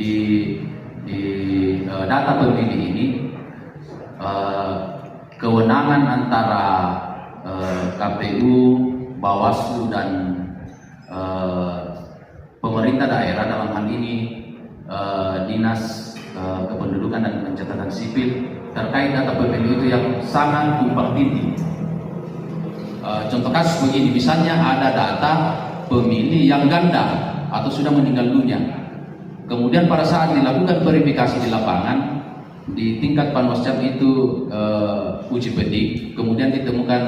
di data pemilih ini kewenangan antara KPU, Bawaslu dan pemerintah daerah, dalam hal ini Dinas Kependudukan dan Pencatatan Sipil, terkait data pemilih itu yang sangat tumpang tindih. Contoh kasus begini, misalnya ada data pemilih yang ganda atau sudah meninggal dunia. Kemudian pada saat dilakukan verifikasi di lapangan, di tingkat Panwascam itu uji pedik, kemudian ditemukan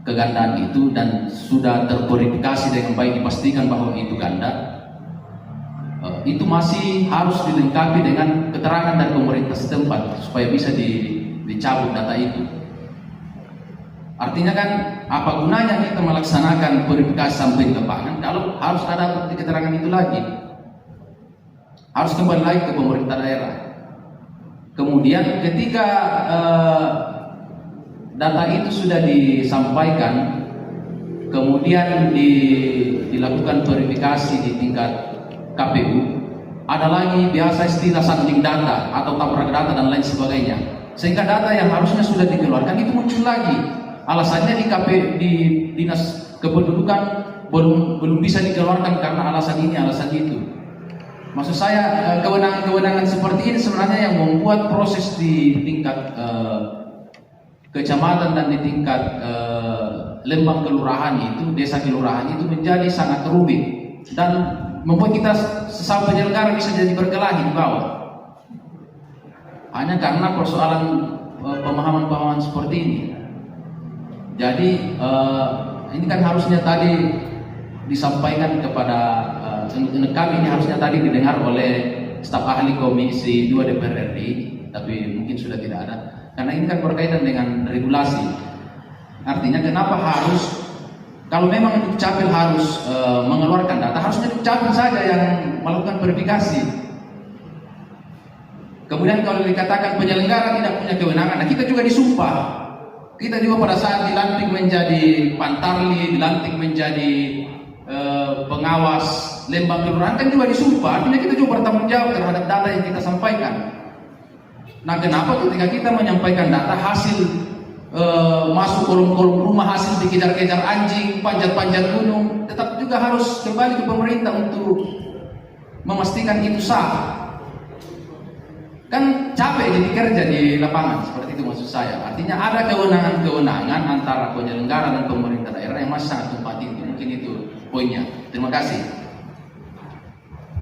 kegandaan itu dan sudah terverifikasi dengan baik, dipastikan bahwa itu ganda. Itu masih harus dilengkapi dengan keterangan dari pemerintah setempat supaya bisa dicabut data itu. Artinya kan apa gunanya kita melaksanakan verifikasi sampai di lapangan kalau harus ada keterangan itu lagi, harus kembali lagi ke pemerintah daerah. Kemudian ketika data itu sudah disampaikan, kemudian dilakukan verifikasi di tingkat KPU, ada lagi biasa istilah sanding data atau tabrak data dan lain sebagainya, sehingga data yang harusnya sudah dikeluarkan itu muncul lagi. Alasannya di Dinas Kependudukan belum bisa dikeluarkan karena alasan ini, alasan itu. Maksud saya kewenangan seperti ini sebenarnya yang membuat proses di tingkat kecamatan dan di tingkat lembang kelurahan itu, desa kelurahan itu menjadi sangat rumit dan membuat kita sesama penyelenggara bisa jadi berkelahi di bawah. Hanya karena persoalan pemahaman seperti ini. Jadi ini kan harusnya tadi disampaikan kepada kami, ini harusnya tadi didengar oleh staf ahli Komisi 2 DPR RI, tapi mungkin sudah tidak ada. Karena ini kan berkaitan dengan regulasi. Artinya kenapa harus, kalau memang Dukcapil harus mengeluarkan data, harusnya Dukcapil saja yang melakukan verifikasi. Kemudian kalau dikatakan penyelenggara tidak punya kewenangan, nah kita juga disumpah. Kita juga pada saat dilantik menjadi pantarli, dilantik menjadi pengawas lembang kelurahan kan juga disumpah. Artinya kita juga bertanggung jawab terhadap data yang kita sampaikan. Nah, kenapa ketika kita menyampaikan data hasil masuk kolom-kolom rumah, hasil dikejar-kejar anjing, panjat-panjat gunung, tetap juga harus kembali ke pemerintah untuk memastikan itu sah. Kan capek jadi kerja di lapangan, seperti itu maksud saya. Artinya ada kewenangan-kewenangan antara penyelenggara dan pemerintah daerah yang masih sangat tumpang tindih. Mungkin itu poinnya. Terima kasih.